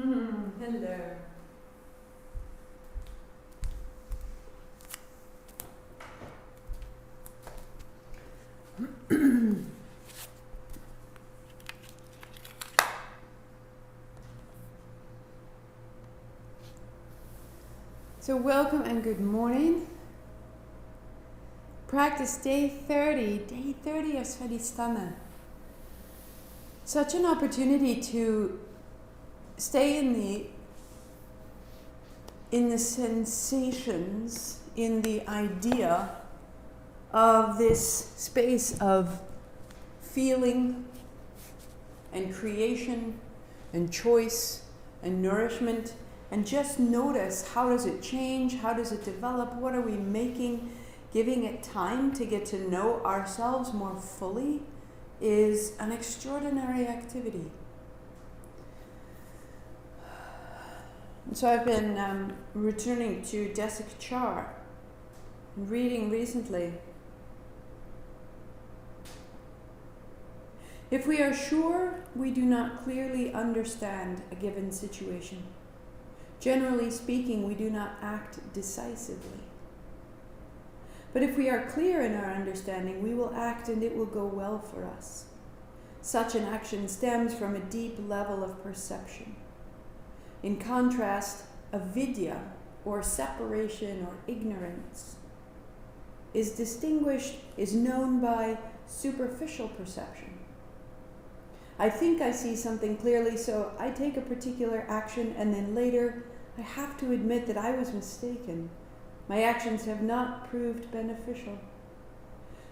Hello. So welcome and good morning. Practice day 30 of Svadhistana. Such an opportunity to stay in the sensations, in the idea of this space of feeling and creation and choice and nourishment, and just notice, how does it change, how does it develop, what are we making. Giving it time to get to know ourselves more fully is an extraordinary activity. So I've been returning to Desik Char and reading recently. If we are sure we do not clearly understand a given situation, generally speaking, we do not act decisively. But if we are clear in our understanding, we will act and it will go well for us. Such an action stems from a deep level of perception. In contrast, avidya, or separation or ignorance, is known by superficial perception. I think I see something clearly, so I take a particular action, and then later I have to admit that I was mistaken. My actions have not proved beneficial.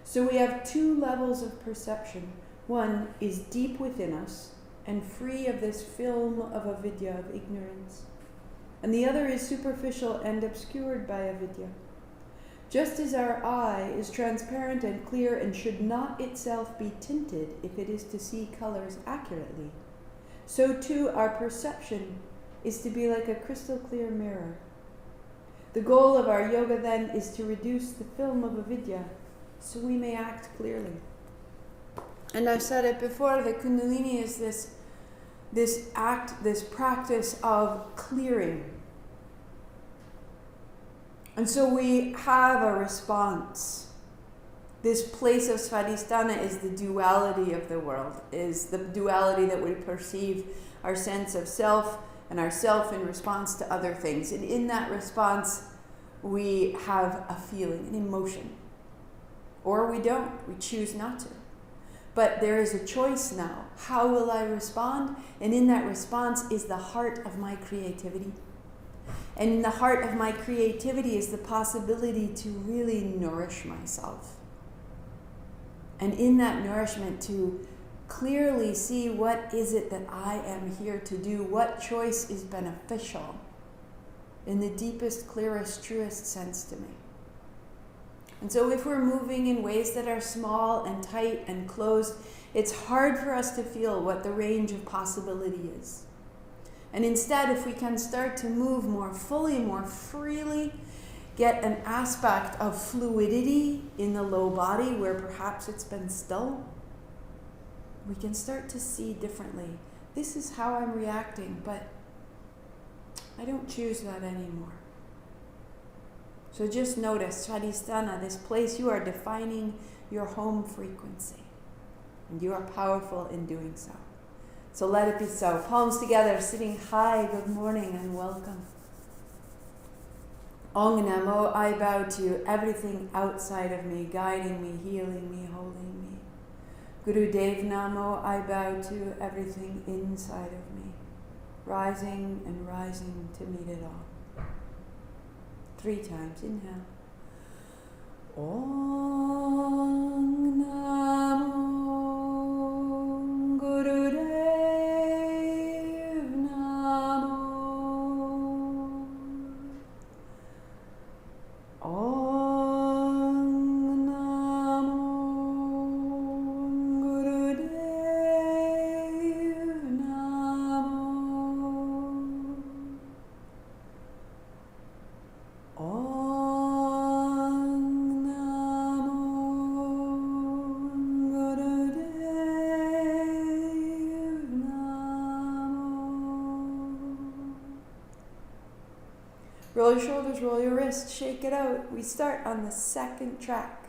So we have two levels of perception. One is deep within us and free of this film of avidya, of ignorance. And the other is superficial and obscured by avidya. Just as our eye is transparent and clear and should not itself be tinted if it is to see colors accurately, so too our perception is to be like a crystal clear mirror. The goal of our yoga then is to reduce the film of avidya so we may act clearly. And I've said it before, the kundalini is this practice of clearing. And so we have a response. This place of Svadhistana is the duality of the world, is the duality that we perceive our sense of self and our self in response to other things. And in that response, we have a feeling, an emotion. Or we don't, we choose not to. But there is a choice now. How will I respond? And in that response is the heart of my creativity. And in the heart of my creativity is the possibility to really nourish myself. And in that nourishment to clearly see what is it that I am here to do, what choice is beneficial in the deepest, clearest, truest sense to me. And so if we're moving in ways that are small and tight and closed, it's hard for us to feel what the range of possibility is. And instead, if we can start to move more fully, more freely, get an aspect of fluidity in the low body where perhaps it's been still, we can start to see differently. This is how I'm reacting, but I don't choose that anymore. So just notice, Svadhistana, this place, you are defining your home frequency. And you are powerful in doing so. So let it be so. Palms together, sitting high, good morning and welcome. Ong Namo, I bow to everything outside of me, guiding me, healing me, holding me. Guru Dev Namo, I bow to everything inside of me, rising and rising to meet it all. 3 times, inhale. Om Namo Guru Dev Namo. Om Namo Guru Dev Namo. Om Namo Roll your shoulders, roll your wrists, shake it out. We start on the second track.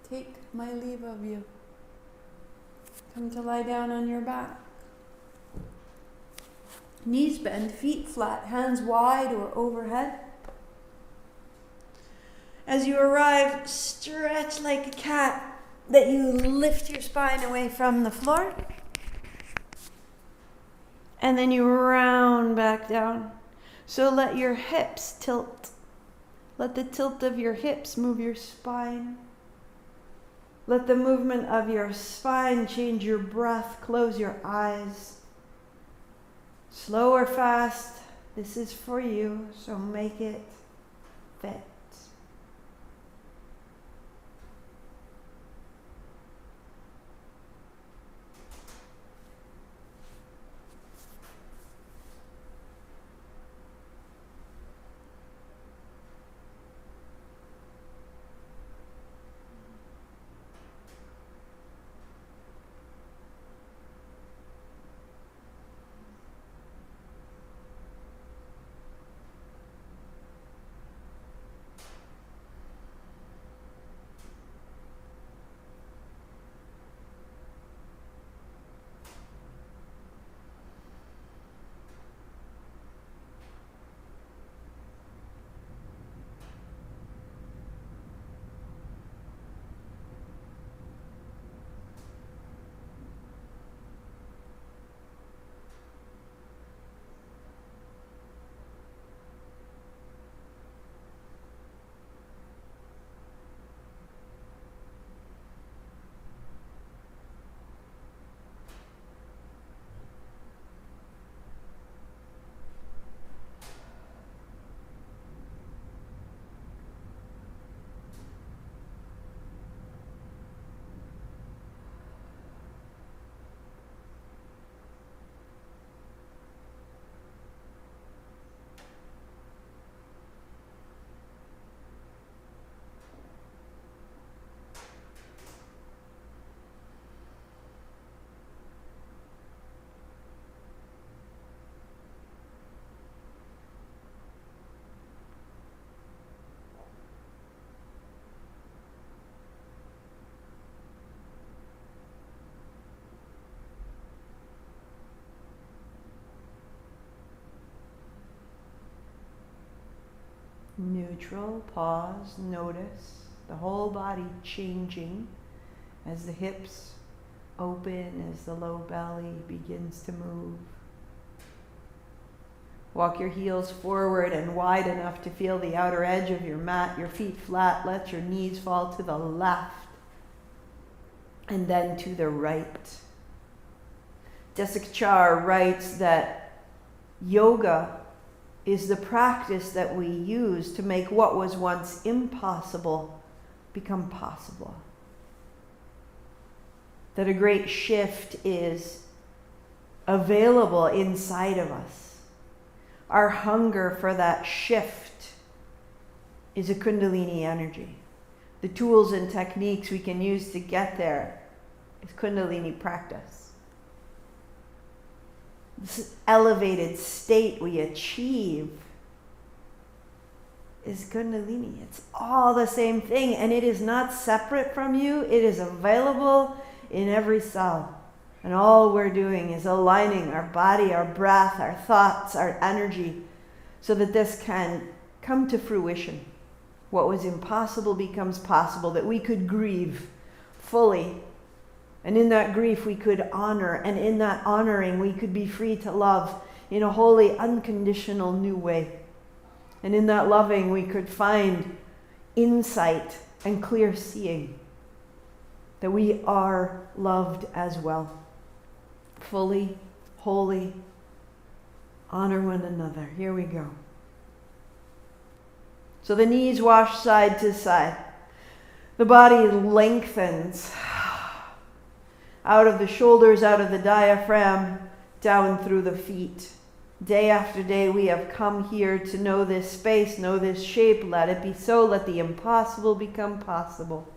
Take my leave of you. Come to lie down on your back. Knees bend, feet flat, hands wide or overhead. As you arrive, stretch like a cat, that you lift your spine away from the floor. And then you round back down. So let your hips tilt. Let the tilt of your hips move your spine. Let the movement of your spine change your breath. Close your eyes. Slow or fast, this is for you, so make it fit. Neutral, pause, notice the whole body changing as the hips open, as the low belly begins to move. Walk your heels forward and wide enough to feel the outer edge of your mat, your feet flat. Let your knees fall to the left and then to the right. Jessica Char writes that yoga is the practice that we use to make what was once impossible become possible. That a great shift is available inside of us. Our hunger for that shift is a kundalini energy. The tools and techniques we can use to get there is kundalini practice. This elevated state we achieve is kundalini. It's all the same thing, and it is not separate from you. It is available in every cell. And all we're doing is aligning our body, our breath, our thoughts, our energy, so that this can come to fruition. What was impossible becomes possible, that we could grieve fully. And in that grief we could honor, and in that honoring we could be free to love in a wholly unconditional new way. And in that loving we could find insight and clear seeing that we are loved as well. Fully, wholly, honor one another. Here we go. So the knees wash side to side. The body lengthens out of the shoulders, out of the diaphragm, down through the feet. Day after day we have come here to know this space, know this shape. Let it be so. Let the impossible become possible.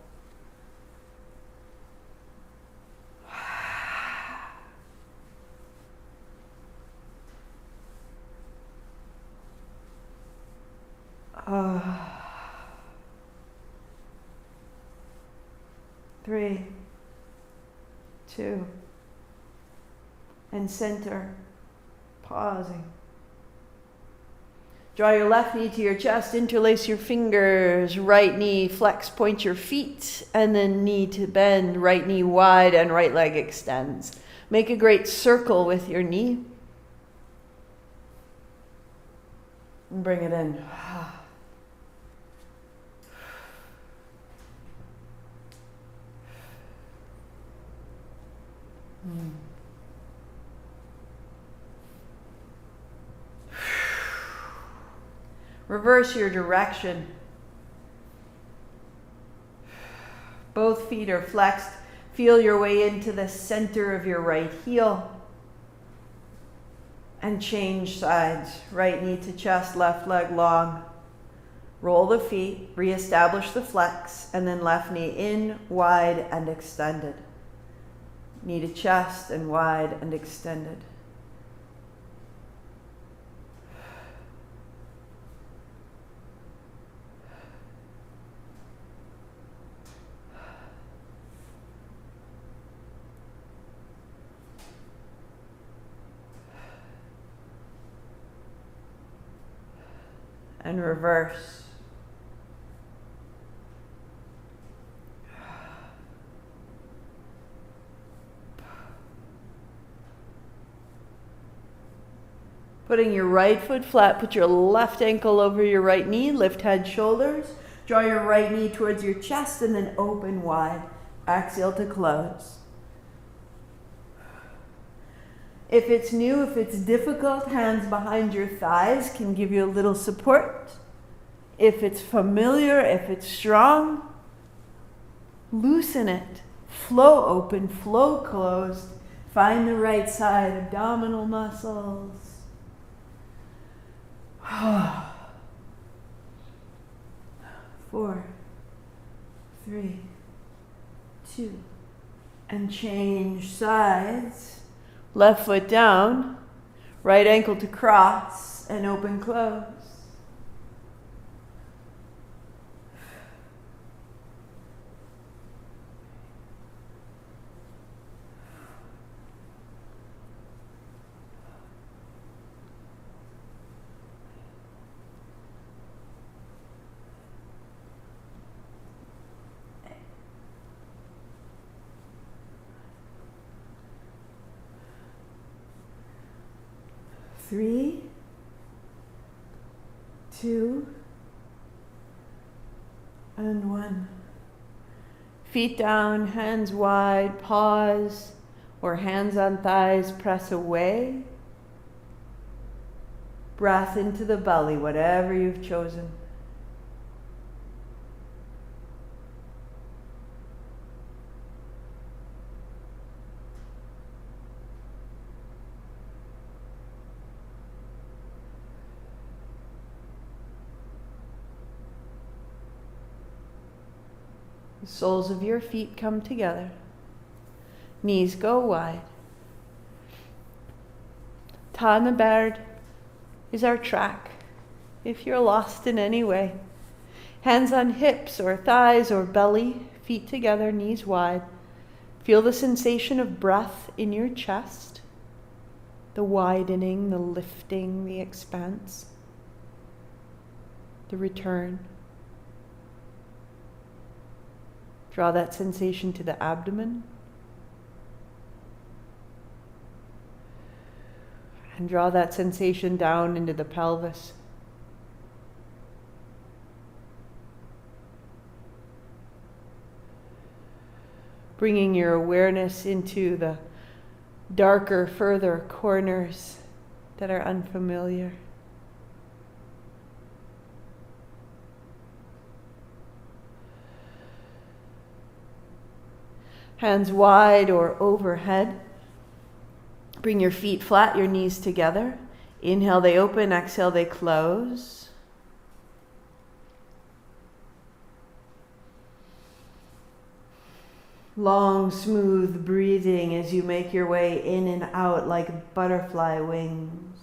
3, 2, and center, pausing. Draw your left knee to your chest, interlace your fingers, right knee flex, point your feet, and then knee to bend, right knee wide and right leg extends. Make a great circle with your knee. And bring it in. Reverse your direction. Both feet are flexed. Feel your way into the center of your right heel. And change sides. Right knee to chest, left leg long. Roll the feet, reestablish the flex, and then left knee in, wide, and extended. Knee to chest and wide and extended. And reverse. Putting your right foot flat, put your left ankle over your right knee, lift head, shoulders. Draw your right knee towards your chest and then open wide. Exhale to close. If it's new, if it's difficult, hands behind your thighs can give you a little support. If it's familiar, if it's strong, loosen it. Flow open, flow closed. Find the right side, abdominal muscles. 4, 3, 2, and change sides. Left foot down, right ankle to cross, and open, close. Three, 2, and 1. Feet down, hands wide, pause, or hands on thighs, press away. Breath into the belly, whatever you've chosen. The soles of your feet come together. Knees go wide. Tana Baird is our track. If you're lost in any way, hands on hips or thighs or belly, feet together, knees wide. Feel the sensation of breath in your chest, the widening, the lifting, the expanse, the return. Draw that sensation to the abdomen. And draw that sensation down into the pelvis. Bringing your awareness into the darker, further corners that are unfamiliar. Hands wide or overhead. Bring your feet flat, your knees together. Inhale, they open. Exhale, they close. Long, smooth breathing as you make your way in and out like butterfly wings.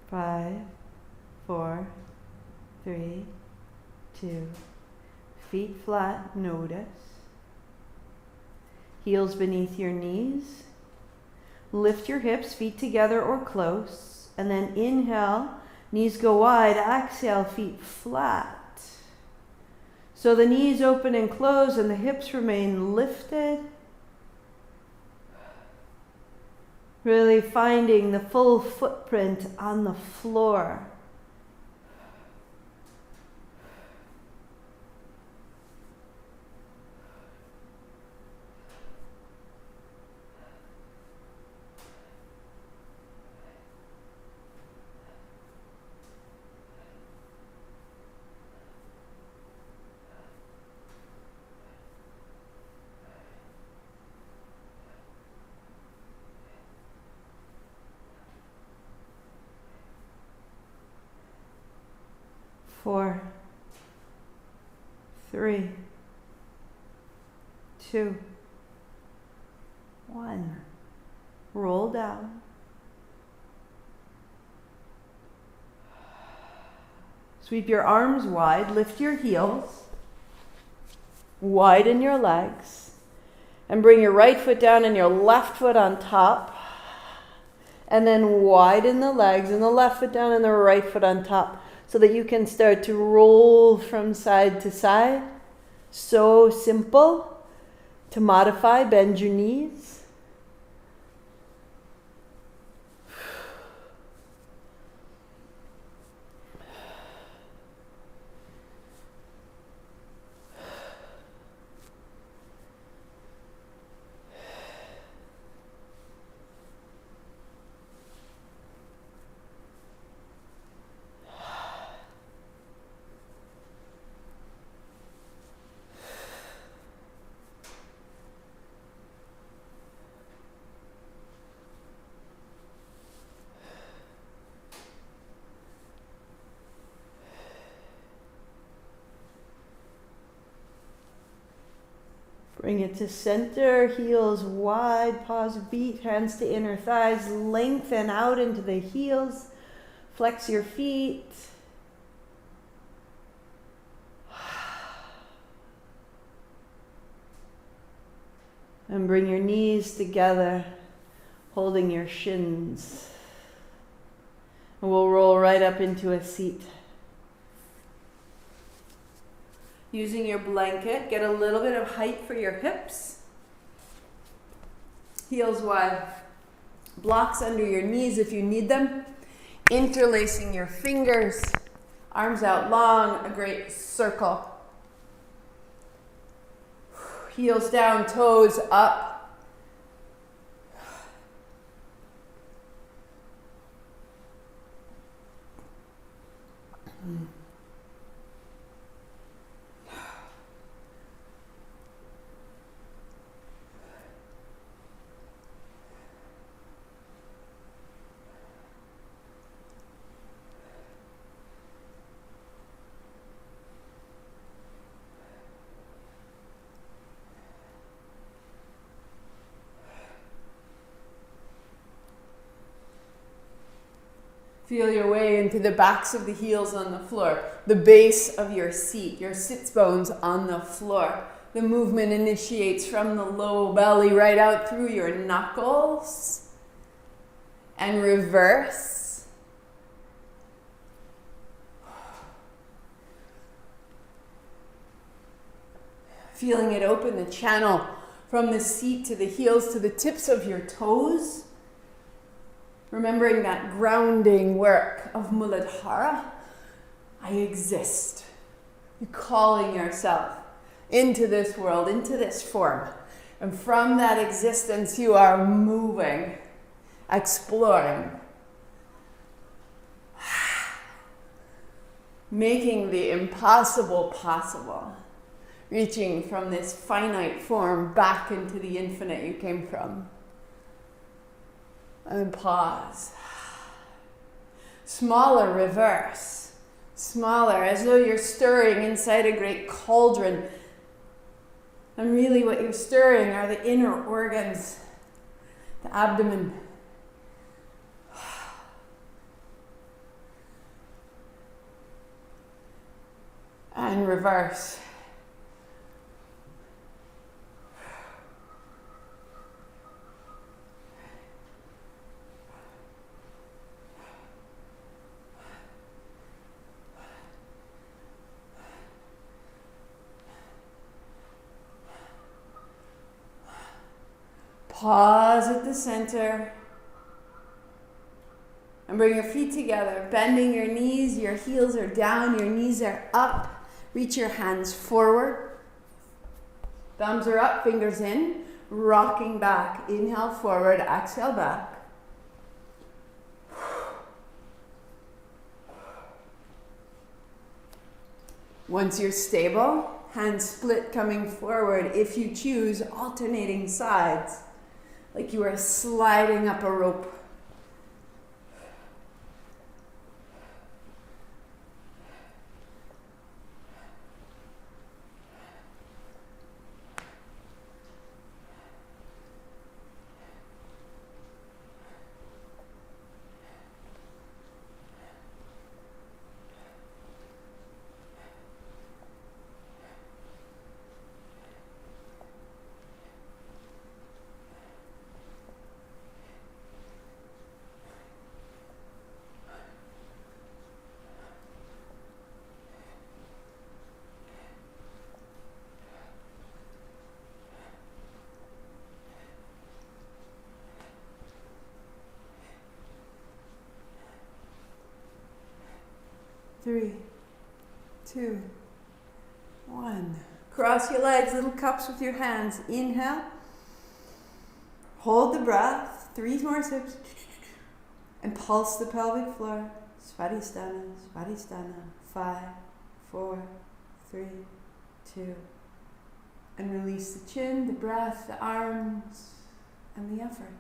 5, 4, 3, 2. Feet flat, notice. Heels beneath your knees. Lift your hips, feet together or close. And then inhale, knees go wide. Exhale, feet flat. So the knees open and close and the hips remain lifted. Really finding the full footprint on the floor. Four, 3, 2, 1. Roll down. Sweep your arms wide, lift your heels, widen your legs, and bring your right foot down and your left foot on top. And then widen the legs and the left foot down and the right foot on top, so that you can start to roll from side to side. So simple to modify. Bend your knees. Bring it to center, heels wide, paws beat, hands to inner thighs, lengthen out into the heels, flex your feet. And bring your knees together, holding your shins. And we'll roll right up into a seat. Using your blanket, get a little bit of height for your hips. Heels wide. Blocks under your knees if you need them. Interlacing your fingers. Arms out long, a great circle. Heels down, toes up. Feel your way into the backs of the heels on the floor, the base of your seat, your sits bones on the floor. The movement initiates from the low belly right out through your knuckles and reverse. Feeling it open the channel from the seat to the heels to the tips of your toes. Remembering that grounding work of Muladhara. I exist. You're calling yourself into this world, into this form. And from that existence, you are moving, exploring, making the impossible possible, reaching from this finite form back into the infinite you came from. And pause. Smaller, reverse. Smaller, as though you're stirring inside a great cauldron. And really what you're stirring are the inner organs, the abdomen. and reverse. Pause at the center. And bring your feet together, bending your knees, your heels are down, your knees are up. Reach your hands forward. Thumbs are up, fingers in. Rocking back. Inhale forward, exhale back. Once you're stable, hands split coming forward. If you choose, alternating sides, like you are sliding up a rope. Three, two, one. Cross your legs, little cups with your hands. Inhale. Hold the breath. 3 more sips. And pulse the pelvic floor. Svadhistana, Svadhistana. 5, 4, 3, 2. And release the chin, the breath, the arms, and the effort.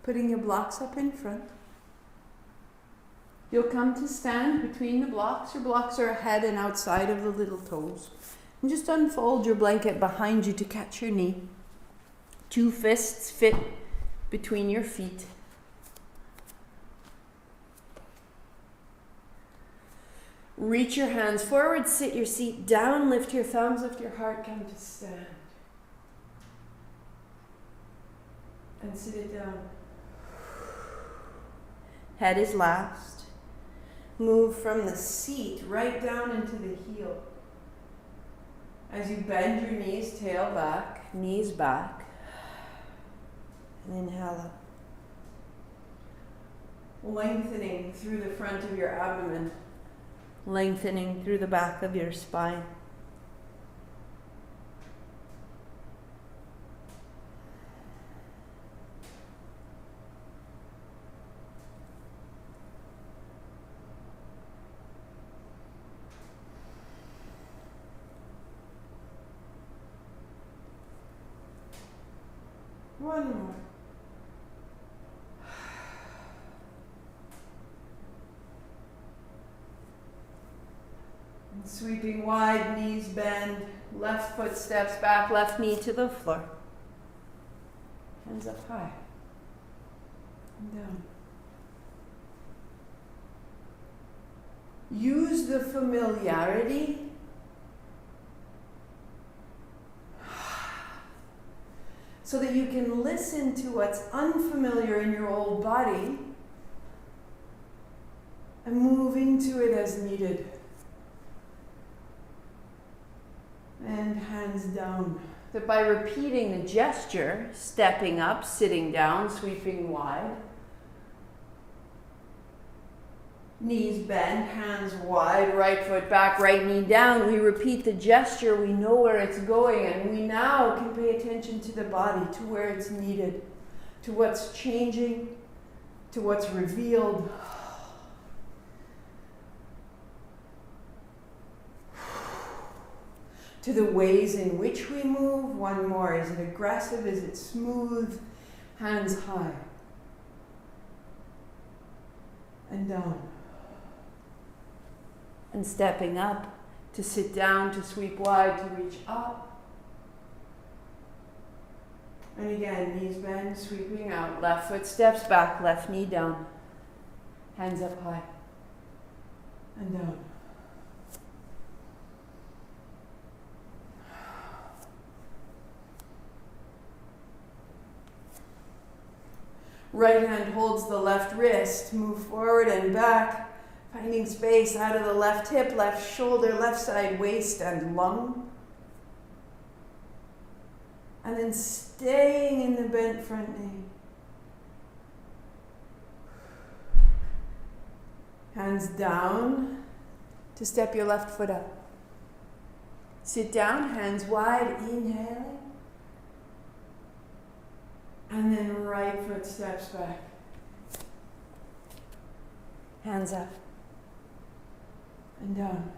Putting your blocks up in front. You'll come to stand between the blocks. Your blocks are ahead and outside of the little toes. And just unfold your blanket behind you to catch your knee. 2 fists fit between your feet. Reach your hands forward, sit your seat down, lift your thumbs, lift your heart, come to stand. And sit it down. Head is last. Move from the seat right down into the heel. As you bend your knees, tail back, knees back. And inhale up. Lengthening through the front of your abdomen. Lengthening through the back of your spine. One more. And sweeping wide, knees bend, left foot steps back, left knee to the floor. Hands up high and down. Use the familiarity so that you can listen to what's unfamiliar in your old body and move into it as needed. And hands down. That by repeating the gesture, stepping up, sitting down, sweeping wide, knees bend, hands wide, right foot back, right knee down. We repeat the gesture, we know where it's going, and we now can pay attention to the body, to where it's needed, to what's changing, to what's revealed. To the ways in which we move. One more. Is it aggressive? Is it smooth? Hands high. and down. And stepping up to sit down, to sweep wide, to reach up. And again, knees bend, sweeping out. Left foot steps back, left knee down. Hands up high. And down. Right hand holds the left wrist. Move forward and back, finding space out of the left hip, left shoulder, left side waist and lung. And then staying in the bent front knee. Hands down to step your left foot up. Sit down, hands wide, inhaling. And then right foot steps back. Hands up and down.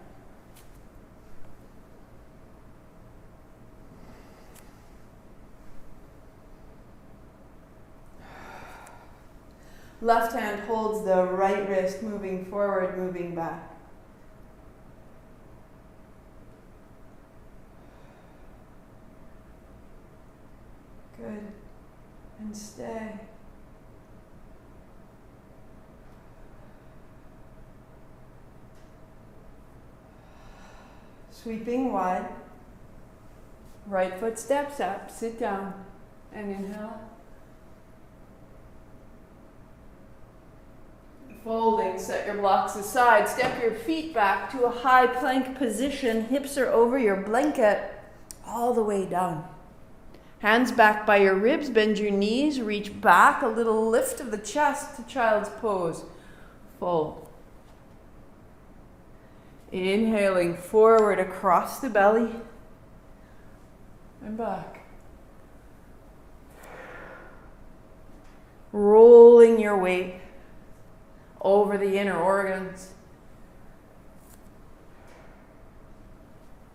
Left hand holds the right wrist, moving forward, moving back. Good. And stay. Sweeping wide. Right foot steps up, sit down, and inhale. Folding, set your blocks aside, step your feet back to a high plank position, hips are over your blanket, all the way down. Hands back by your ribs, bend your knees, reach back, a little lift of the chest to child's pose. Fold. Inhaling forward across the belly and back. Rolling your weight over the inner organs.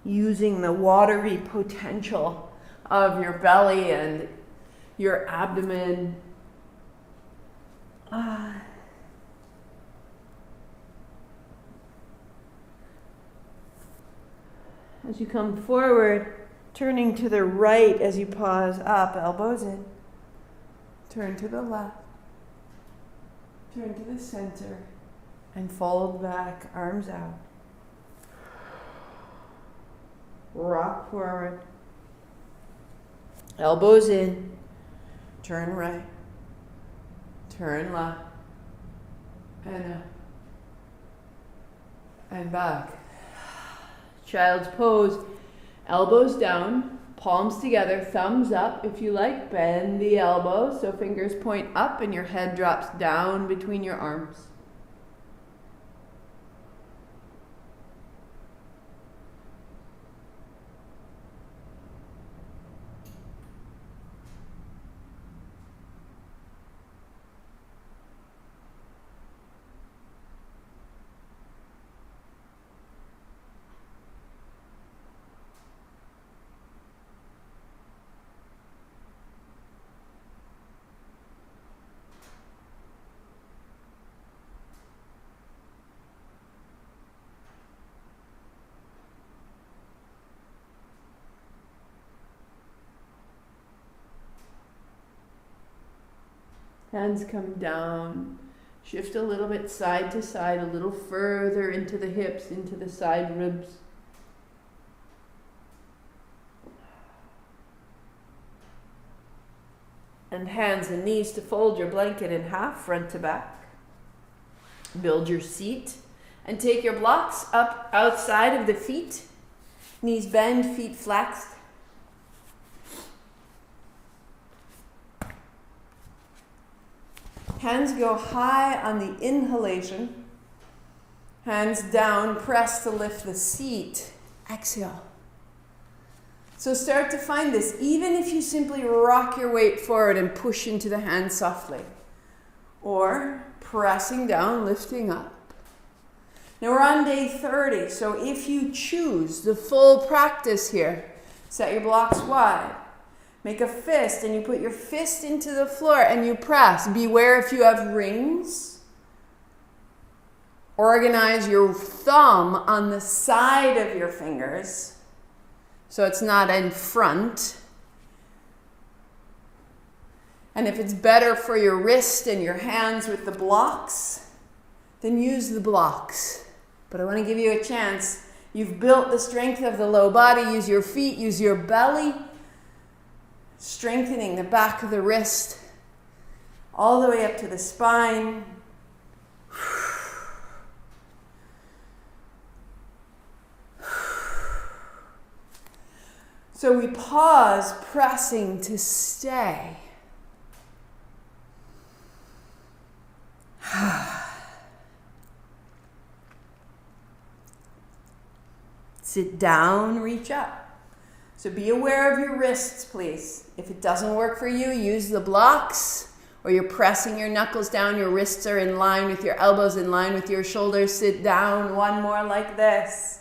Using the watery potential of your belly and your abdomen. As you come forward, turning to the right as you pause up, elbows in. Turn to the left. Turn to the center and fold back, arms out. Rock forward. Elbows in. Turn right. Turn left. And up. And back. Child's pose. Elbows down. Palms together. Thumbs up if you like. Bend the elbows so fingers point up and your head drops down between your arms. Hands come down. Shift a little bit side to side, a little further into the hips, into the side ribs. And hands and knees to fold your blanket in half, front to back. Build your seat and take your blocks up outside of the feet. Knees bend, feet flexed. Hands go high on the inhalation. Hands down, press to lift the seat. Exhale. So start to find this, even if you simply rock your weight forward and push into the hands softly. Or pressing down, lifting up. Now we're on day 30, so if you choose the full practice here, set your blocks wide. Make a fist and you put your fist into the floor and you press. Beware if you have rings. Organize your thumb on the side of your fingers, so it's not in front. And if it's better for your wrist and your hands with the blocks, then use the blocks. But I want to give you a chance. You've built the strength of the low body. Use your feet, use your belly, strengthening the back of the wrist all the way up to the spine. So we pause, pressing to stay. Sit down, reach up. So be aware of your wrists, please. If it doesn't work for you, use the blocks, or you're pressing your knuckles down, your wrists are in line with your elbows, in line with your shoulders. Sit down, one more like this.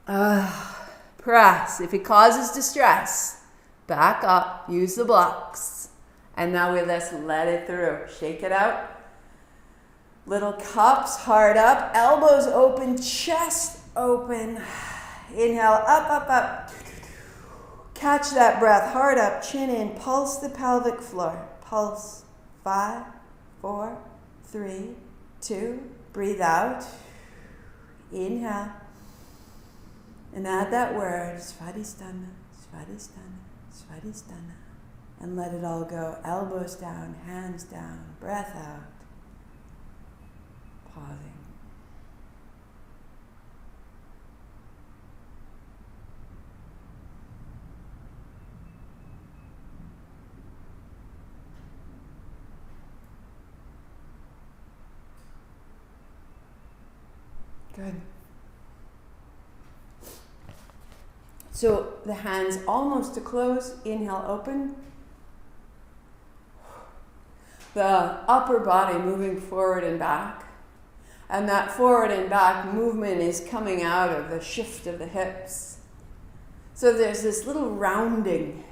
Press. If it causes distress, back up, use the blocks. And now we just let it through. Shake it out. Little cups, heart up, elbows open, chest open. Inhale, up, up, up. Catch that breath, heart up, chin in, pulse the pelvic floor. Pulse. 5, 4, 3, 2. Breathe out. Inhale. And add that word, Svadhistana, Svadhistana, Svadhistana. And let it all go. Elbows down, hands down, breath out. Pausing. Good. So the hands almost to close. Inhale, open. The upper body moving forward and back. And that forward and back movement is coming out of the shift of the hips. So there's this little rounding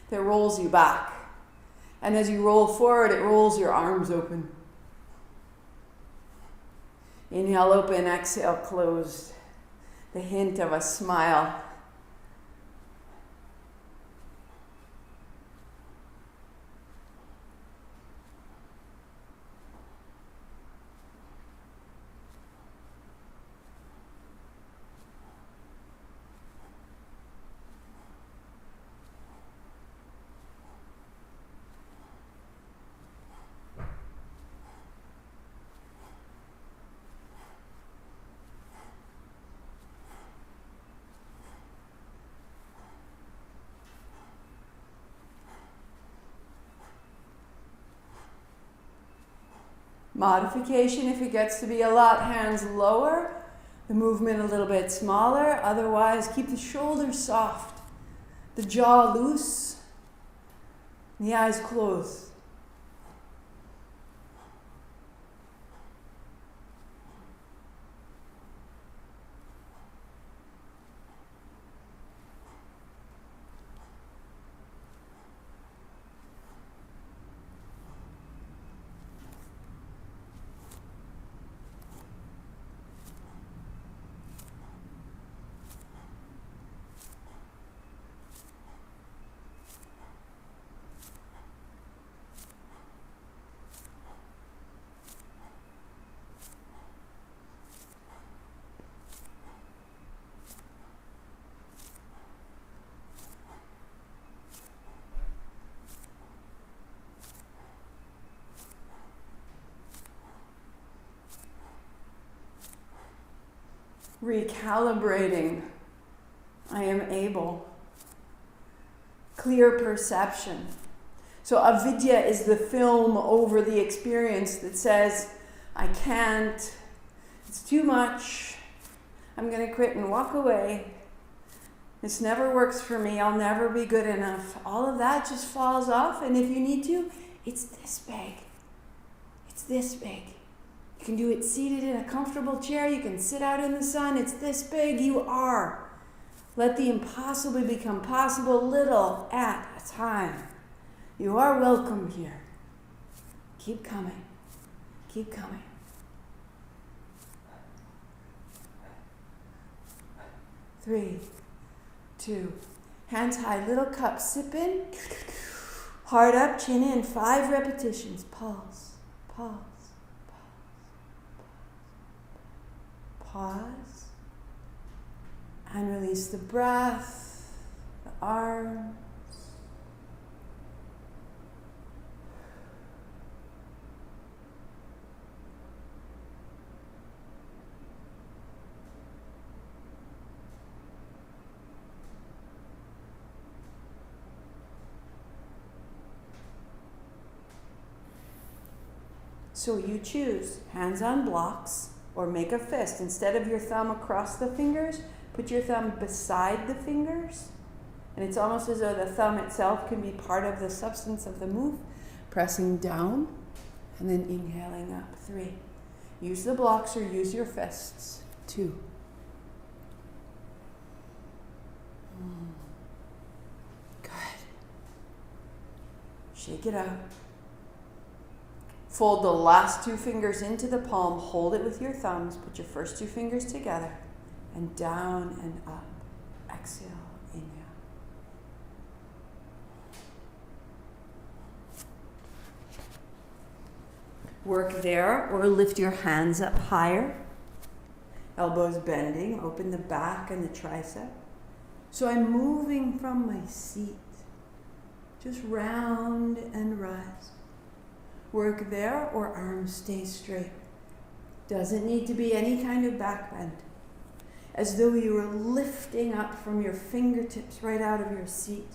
that rolls you back. And as you roll forward, it rolls your arms open. Inhale, open, exhale, closed. The hint of a smile. Modification, if it gets to be a lot, hands lower, the movement a little bit smaller. Otherwise, keep the shoulders soft, the jaw loose, and the eyes closed. Recalibrating, I am able. Clear perception. So avidya is the film over the experience that says, I can't, it's too much, I'm going to quit and walk away. This never works for me, I'll never be good enough. All of that just falls off, and if you need to, it's this big. It's this big. You can do it seated in a comfortable chair. You can sit out in the sun. It's this big. You are. Let the impossible become possible, little at a time. You are welcome here. Keep coming. Keep coming. 3, 2. Hands high, little cup, sip in. Heart up, chin in. 5 repetitions. Pause, pause, pause, pause. And release the breath, the arms. So you choose hands on blocks or make a fist. Instead of your thumb across the fingers, put your thumb beside the fingers. And it's almost as though the thumb itself can be part of the substance of the move. Pressing down and then inhaling up. 3. Use the blocks or use your fists. 2. Good. Shake it out. Fold the last 2 fingers into the palm. Hold it with your thumbs. Put your first 2 fingers together. And down and up. Exhale, inhale. Work there or lift your hands up higher. Elbows bending. Open the back and the tricep. So I'm moving from my seat. Just round and rise. Work there or arms stay straight. Doesn't need to be any kind of back bend. As though you were lifting up from your fingertips right out of your seat.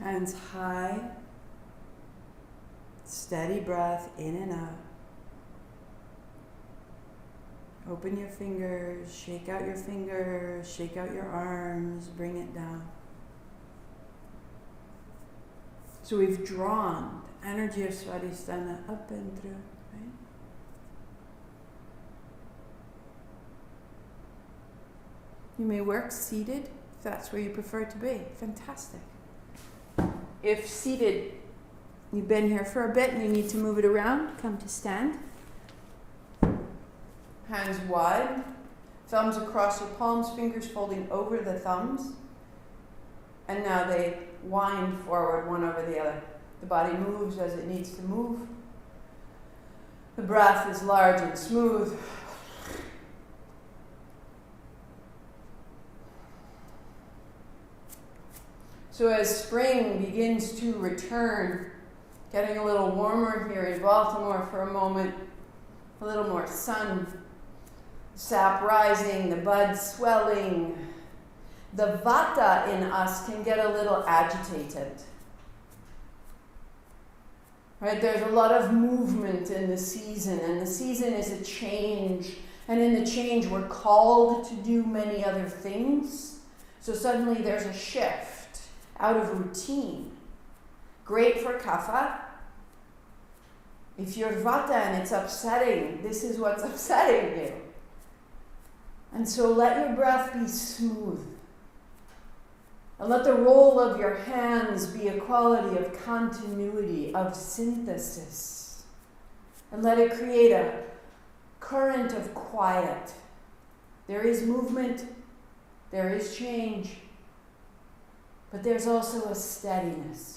Hands high, steady breath in and out. Open your fingers, shake out your fingers, shake out your arms, bring it down. So we've drawn the energy of Svadhistana up and through, right? You may work seated if that's where you prefer to be. Fantastic. If seated, you've been here for a bit and you need to move it around, come to stand. Hands wide, thumbs across your palms, fingers folding over the thumbs. And now they wind forward one over the other. The body moves as it needs to move. The breath is large and smooth. So as spring begins to return, getting a little warmer here in Baltimore for a moment, a little more sun, sap rising, the buds swelling, the vata in us can get a little agitated. Right? There's a lot of movement in the season, and the season is a change. And in the change, we're called to do many other things. So suddenly there's a shift out of routine. Great for kapha. If you're vata and it's upsetting, this is what's upsetting you. And so let your breath be smooth. And let the roll of your hands be a quality of continuity, of synthesis. And let it create a current of quiet. There is movement, there is change, but there's also a steadiness.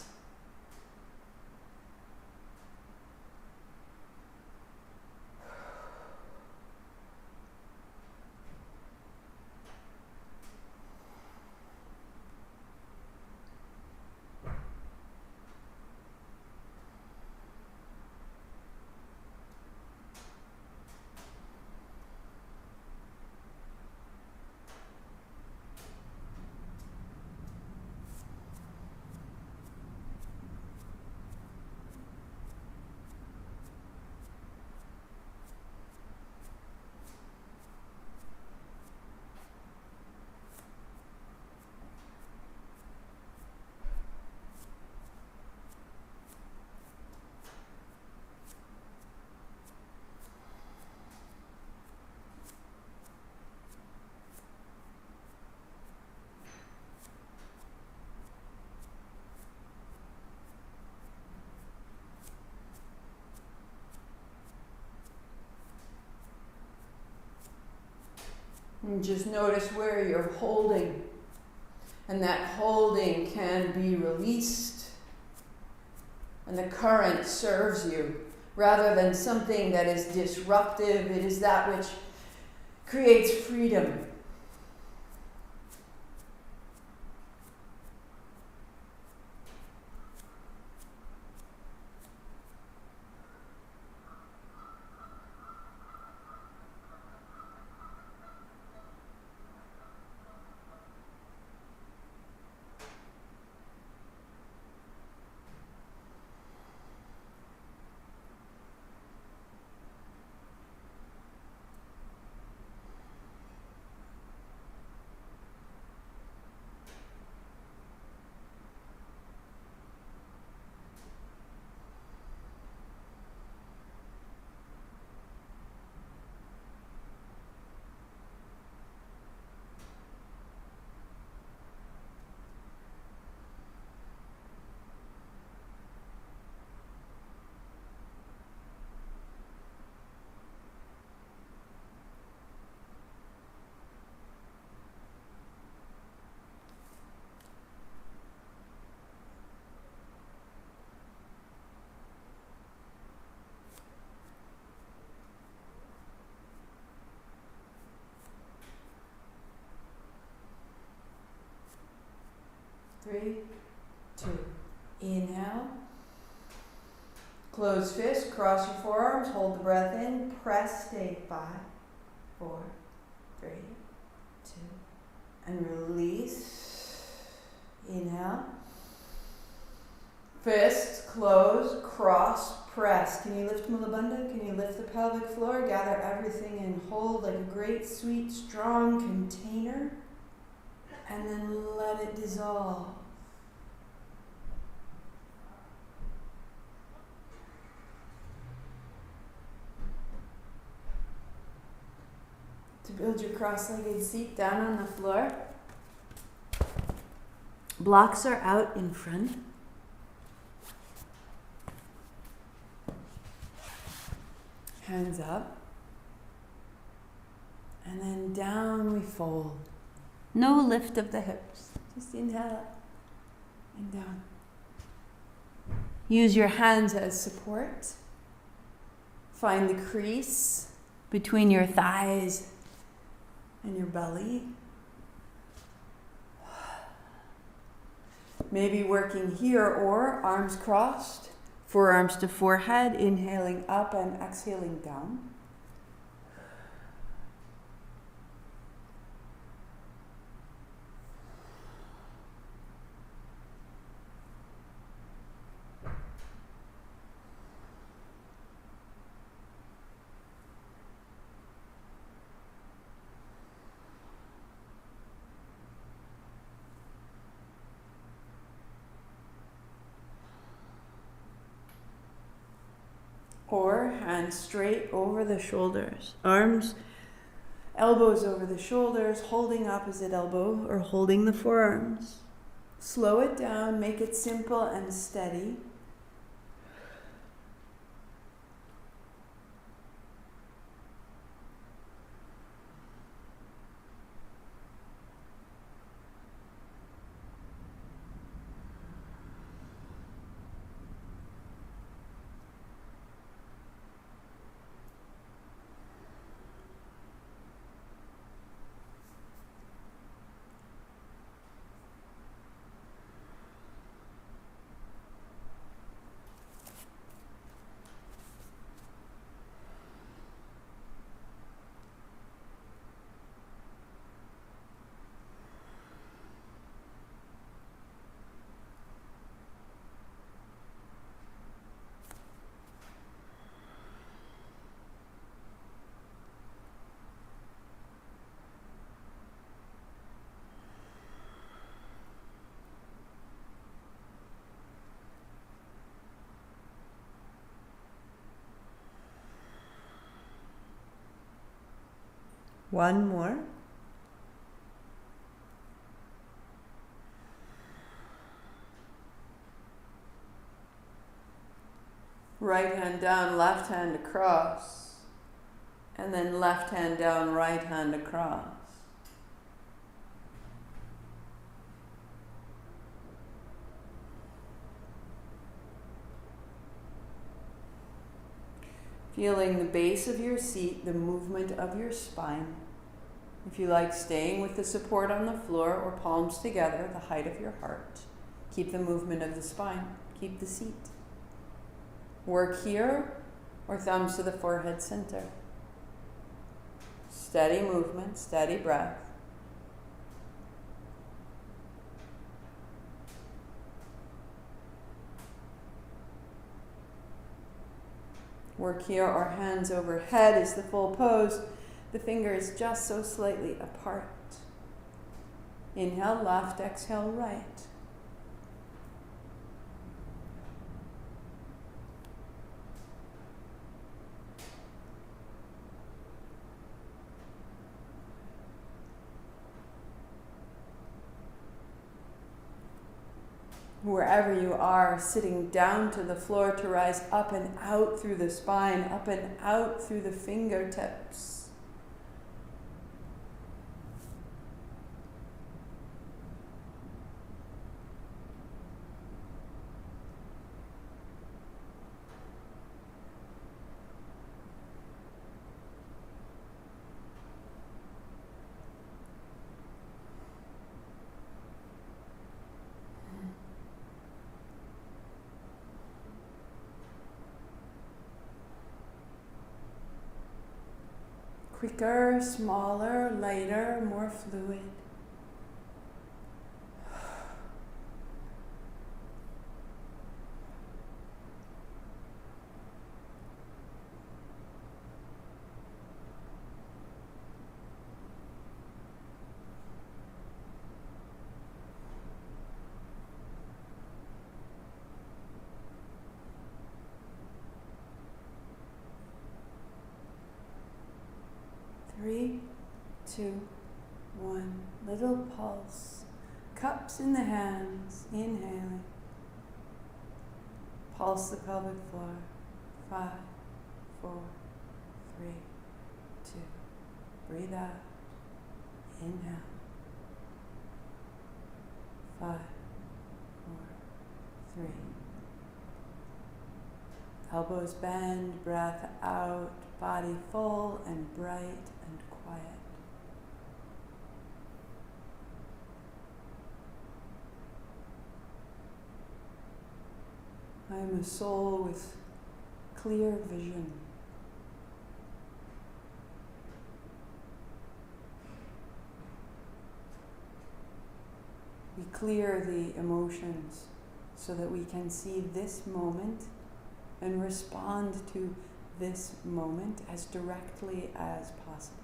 And just notice where you're holding. And that holding can be released. And the current serves you. Rather than something that is disruptive, it is that which creates freedom. Three, two. Inhale. Close fist, cross your forearms, hold the breath in, press, stay. 5, 4, 3, 2, and release. Inhale. Fists, close, cross, press. Can you lift Mula Bandha? Can you lift the pelvic floor? Gather everything and hold like a great, sweet, strong container. And then let it dissolve. To build your cross-legged seat down on the floor. Blocks are out in front. Hands up. And then down we fold. No lift of the hips. Just inhale and down. Use your hands as support. Find the crease between your thighs and your belly. Maybe working here or arms crossed, forearms to forehead, inhaling up and exhaling down. Or hands straight over the shoulders. Arms, elbows over the shoulders, holding opposite elbow or holding the forearms. Slow it down, make it simple and steady. One more. Right hand down, left hand across. And then left hand down, right hand across. Feeling the base of your seat, the movement of your spine. If you like, staying with the support on the floor or palms together, the height of your heart. Keep the movement of the spine. Keep the seat. Work here or thumbs to the forehead center. Steady movement, steady breath. Work here or hands overhead is the full pose. The fingers just so slightly apart. Inhale left, exhale right. Wherever you are, sitting down to the floor to rise up and out through the spine, up and out through the fingertips. Quicker, smaller, lighter, more fluid. Three, two, one. Little pulse. Cups in the hands. Inhaling. Pulse the pelvic floor. 5, 4, 3, 2. Breathe out. Inhale. 5, 4, 3. Elbows bend, breath out, body full and bright and quiet. I am a soul with clear vision. We clear the emotions so that we can see this moment and respond to this moment as directly as possible.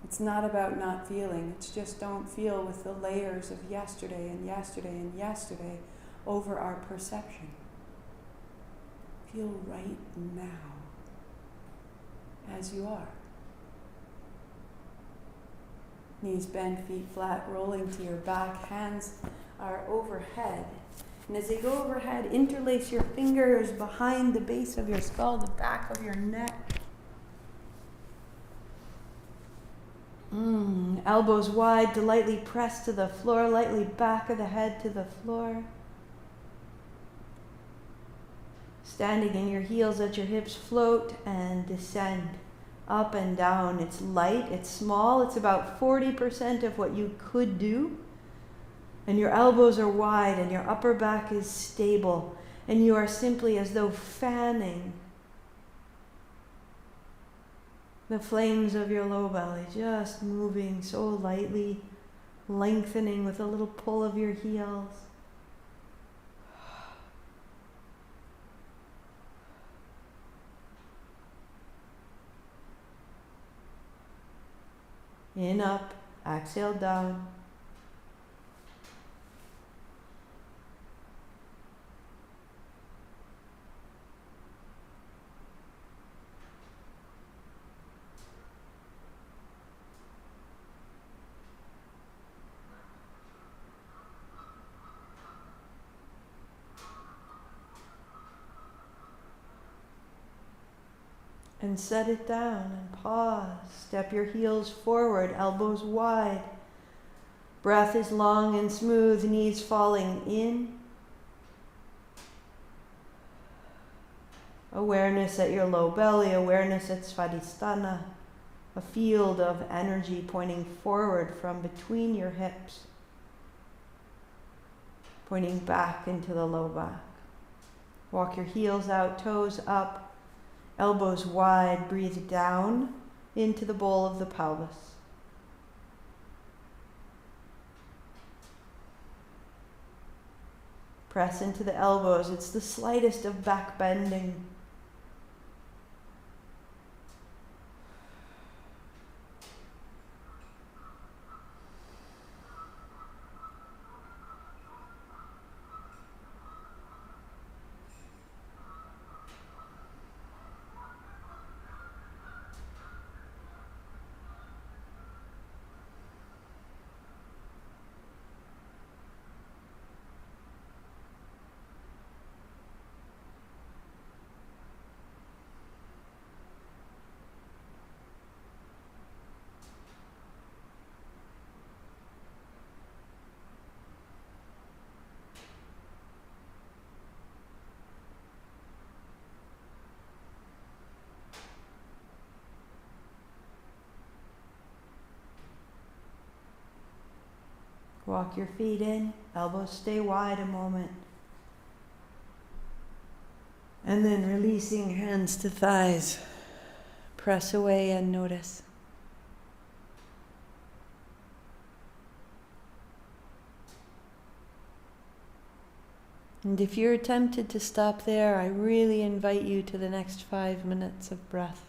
It's not about not feeling, it's just don't feel with the layers of yesterday and yesterday and yesterday over our perception. Feel right now as you are. Knees bent, feet flat, rolling to your back. Hands are overhead. And as they go overhead, interlace your fingers behind the base of your skull, the back of your neck. Elbows wide to lightly press to the floor, lightly back of the head to the floor. Standing in your heels, let your hips float and descend up and down. It's light, it's small, it's about 40% of what you could do. And your elbows are wide and your upper back is stable. And you are simply as though fanning the flames of your low belly, just moving so lightly, lengthening with a little pull of your heels. In, up, exhale, down. And set it down and pause. Step your heels forward, elbows wide. Breath is long and smooth, knees falling in. Awareness at your low belly, awareness at Svadhistana, a field of energy pointing forward from between your hips, pointing back into the low back. Walk your heels out, toes up. Elbows wide, breathe down into the bowl of the pelvis. Press into the elbows. It's the slightest of back bending. Walk your feet in, elbows stay wide a moment. And then releasing hands to thighs. Press away and notice. And if you're tempted to stop there, I really invite you to the next 5 minutes of breath.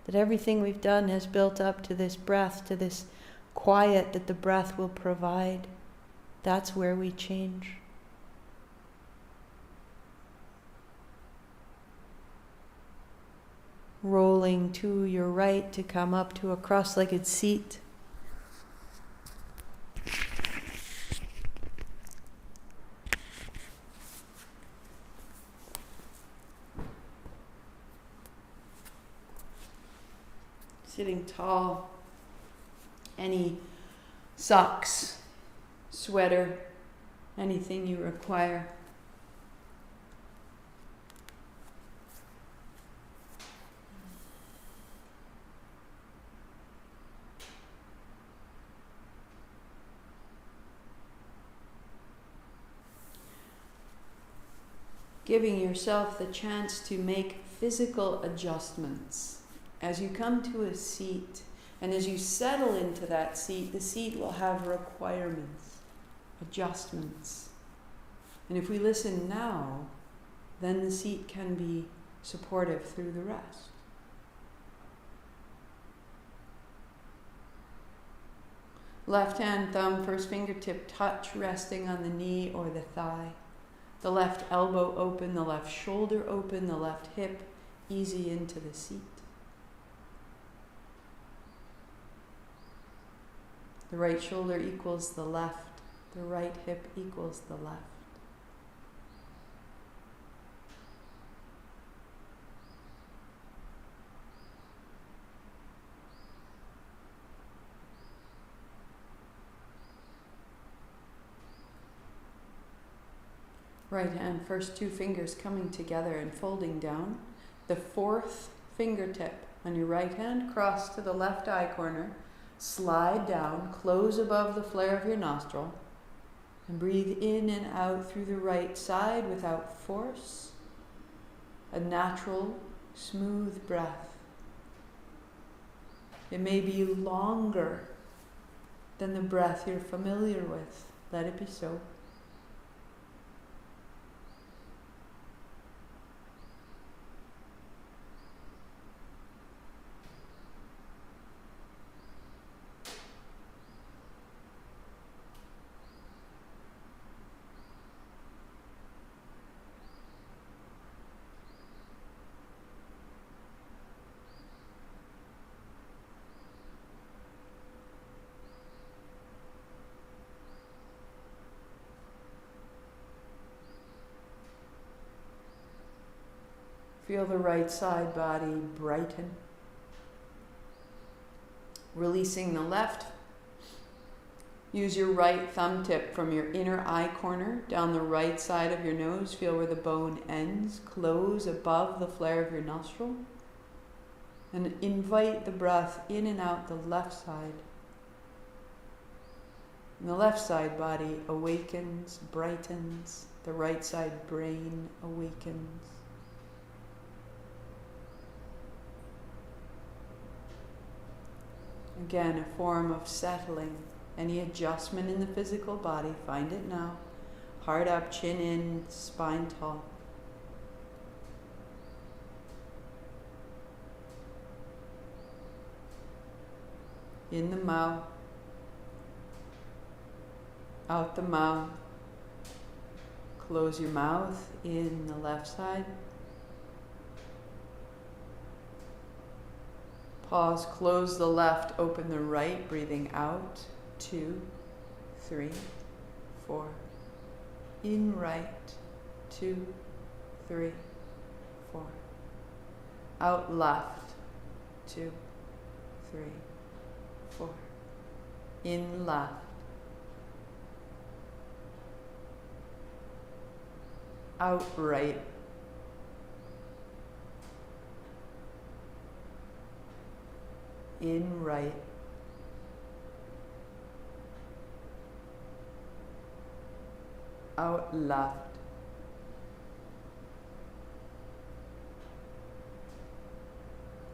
That everything we've done has built up to this breath, to this quiet that the breath will provide. That's where we change. Rolling to your right to come up to a cross-legged seat. Sitting tall. Any socks, sweater, anything you require. Giving yourself the chance to make physical adjustments as you come to a seat. And as you settle into that seat, the seat will have requirements, adjustments. And if we listen now, then the seat can be supportive through the rest. Left hand, thumb, first fingertip touch, resting on the knee or the thigh. The left elbow open, the left shoulder open, the left hip easy into the seat. The right shoulder equals the left. The right hip equals the left. Right hand, first two fingers coming together and folding down. The fourth fingertip on your right hand, cross to the left eye corner. Slide down, close above the flare of your nostril, and breathe in and out through the right side without force. A natural, smooth breath. It may be longer than the breath you're familiar with. Let it be so. Feel the right side body brighten. Releasing the left. Use your right thumb tip from your inner eye corner down the right side of your nose. Feel where the bone ends. Close above the flare of your nostril. And invite the breath in and out the left side. And the left side body awakens, brightens. The right side brain awakens. Again, a form of settling. Any adjustment in the physical body, find it now. Heart up, chin in, spine tall. In the mouth. Out the mouth. Close your mouth in the left side. Pause, close the left, open the right, breathing out. 2, 3, 4. In right. 2, 3, 4. Out left. 2, 3, 4. In left. Out right. In right. Out left.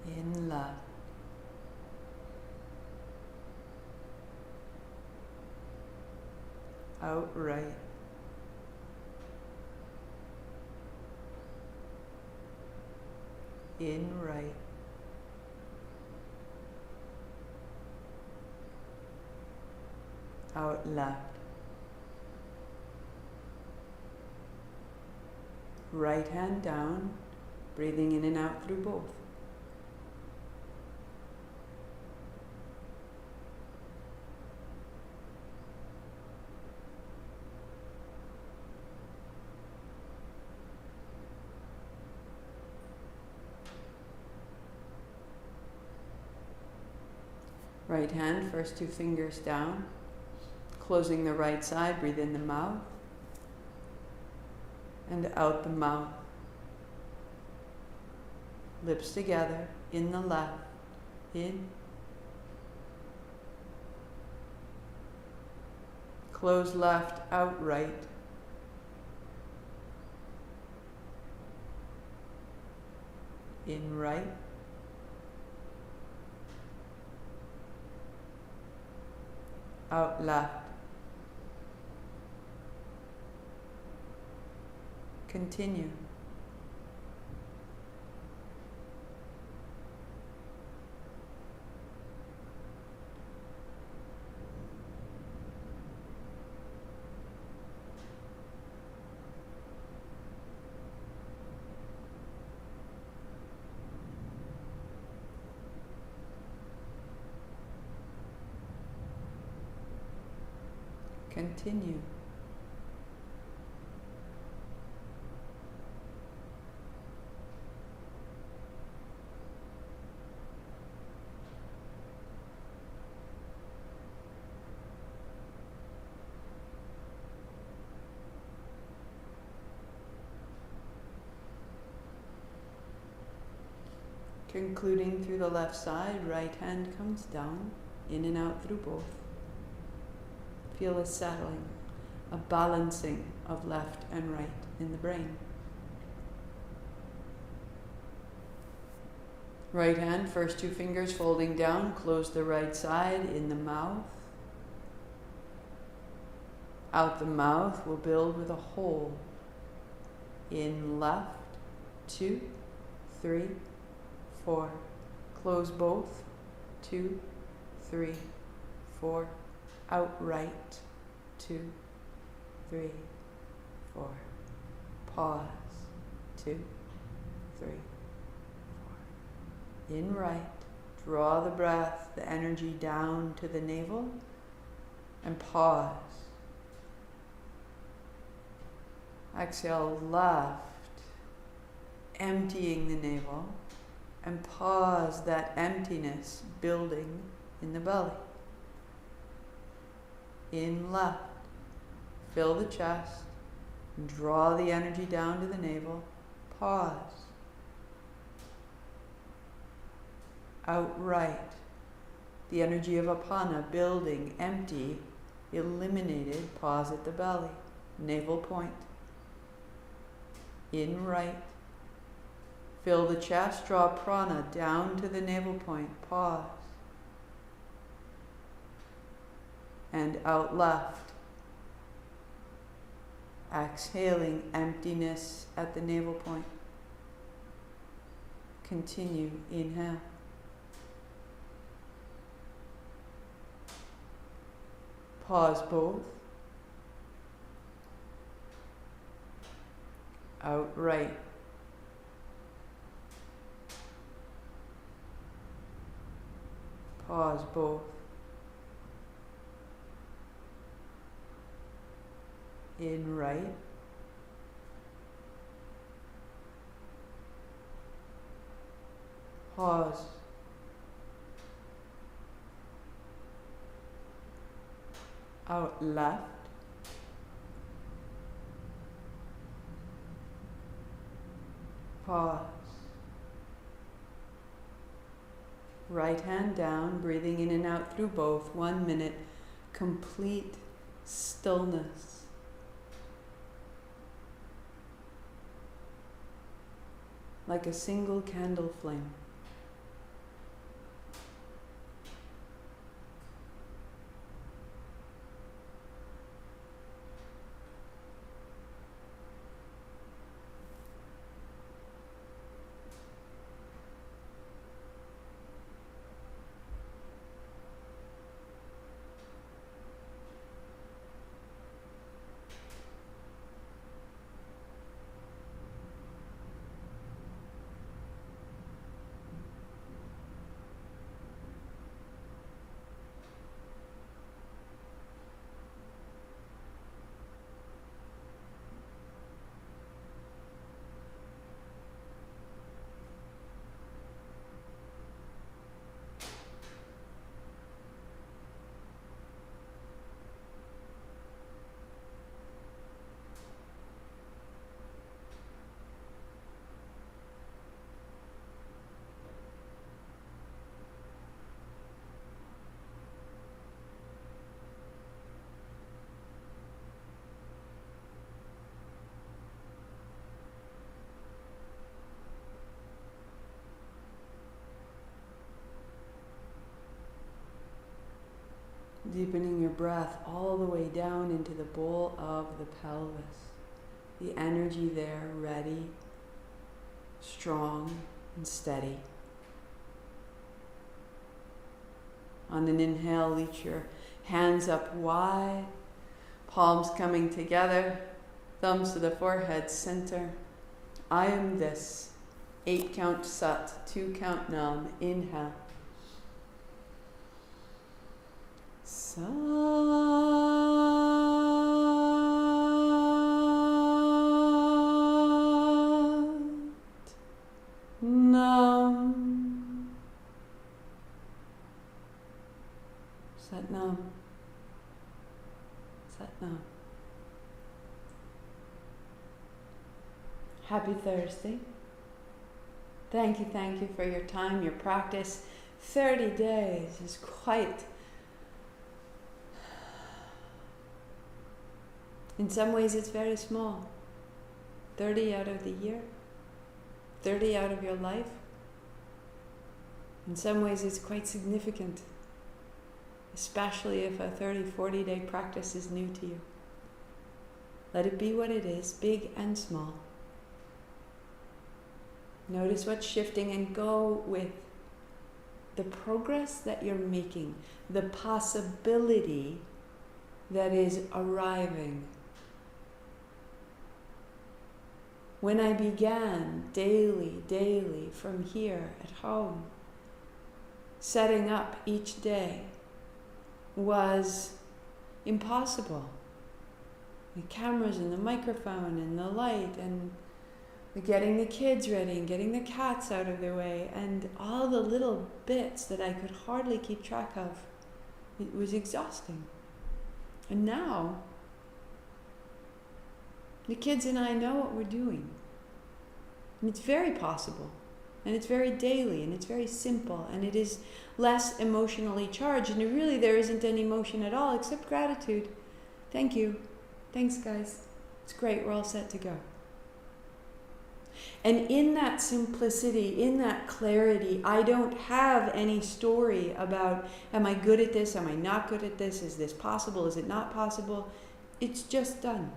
In left. Out right. In right. Out left. Right hand down, breathing in and out through both. Right hand, first two fingers down. Closing the right side, breathe in the mouth and out the mouth. Lips together, in the left, in. Close left, out right. In right. Out left. Continue. Continue. Concluding through the left side, right hand comes down, in and out through both. Feel a settling, a balancing of left and right in the brain. Right hand, first two fingers folding down, close the right side in the mouth. Out the mouth, we'll build with a hole. In left, 2, 3, 4. Close both. 2, 3, 4. Out right. 2, 3, 4. Pause. 2, 3, 4. In right. Draw the breath, the energy down to the navel, and pause. Exhale left, emptying the navel, and pause that emptiness building in the belly. In left, fill the chest, and draw the energy down to the navel, pause. Out right, the energy of apana building, empty, eliminated, pause at the belly, navel point. In right, fill the chest, draw prana down to the navel point, pause. And out left, exhaling emptiness at the navel point. Continue, inhale. Pause both. Out right. Pause both. In right. Pause. Out left. Pause. Right hand down, breathing in and out through both. 1 minute, complete stillness. Like a single candle flame. Deepening your breath all the way down into the bowl of the pelvis. The energy there, ready, strong, and steady. On an inhale, reach your hands up wide, palms coming together, thumbs to the forehead, center. I am this. 8 count Sat, 2 count Nam. Inhale. Sa Satnam. Satnam. Happy Thursday. Thank you for your time, your practice. 30 days is quite... In some ways it's very small. 30 out of the year. 30 out of your life. In some ways it's quite significant. Especially if a 30, 40 day practice is new to you. Let it be what it is, big and small. Notice what's shifting and go with the progress that you're making, the possibility that is arriving. When I began daily from here at home, setting up each day was impossible. The cameras and the microphone and the light and getting the kids ready and getting the cats out of the way and all the little bits that I could hardly keep track of. It was exhausting. And now, the kids and I know what we're doing. And it's very possible. And it's very daily and it's very simple and it is less emotionally charged. And really there isn't any emotion at all except gratitude. Thank you. Thanks, guys. It's great. We're all set to go. And in that simplicity, in that clarity, I don't have any story about, am I good at this? Am I not good at this? Is this possible? Is it not possible? It's just done.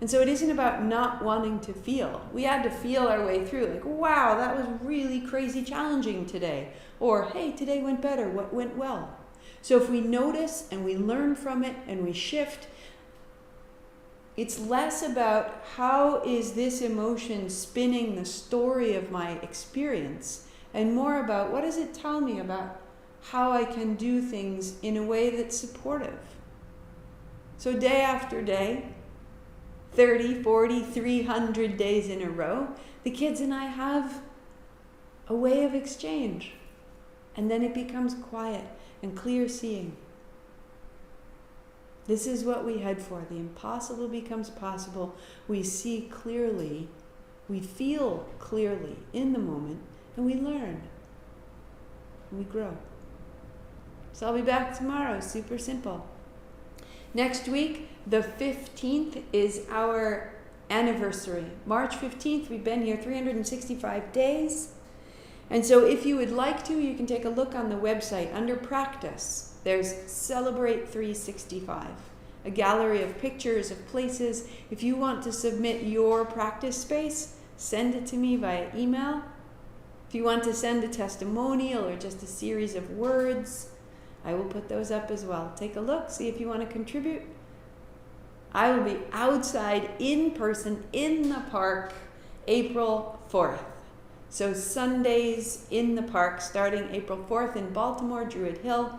And so it isn't about not wanting to feel. We had to feel our way through, like, wow, that was really crazy challenging today. Or, hey, today went better. What went well? So if we notice and we learn from it and we shift, it's less about how is this emotion spinning the story of my experience and more about what does it tell me about how I can do things in a way that's supportive. So day after day, 30, 40, 300 days in a row, the kids and I have a way of exchange. And then it becomes quiet and clear seeing. This is what we head for. The impossible becomes possible. We see clearly, we feel clearly in the moment, and we learn. And we grow. So I'll be back tomorrow. Super simple. Next week, the 15th is our anniversary. March 15th, we've been here 365 days. And so if you would like to, you can take a look on the website. Under practice, there's Celebrate 365, a gallery of pictures of places. If you want to submit your practice space, send it to me via email. If you want to send a testimonial or just a series of words, I will put those up as well. Take a look, see if you want to contribute. I will be outside in person in the park April 4th. So Sundays in the park starting April 4th in Baltimore, Druid Hill.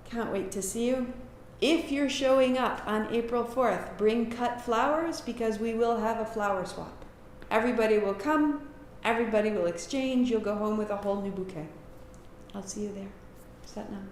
Can't wait to see you. If you're showing up on April 4th, bring cut flowers because we will have a flower swap. Everybody will come, everybody will exchange, you'll go home with a whole new bouquet. I'll see you there. Satnam.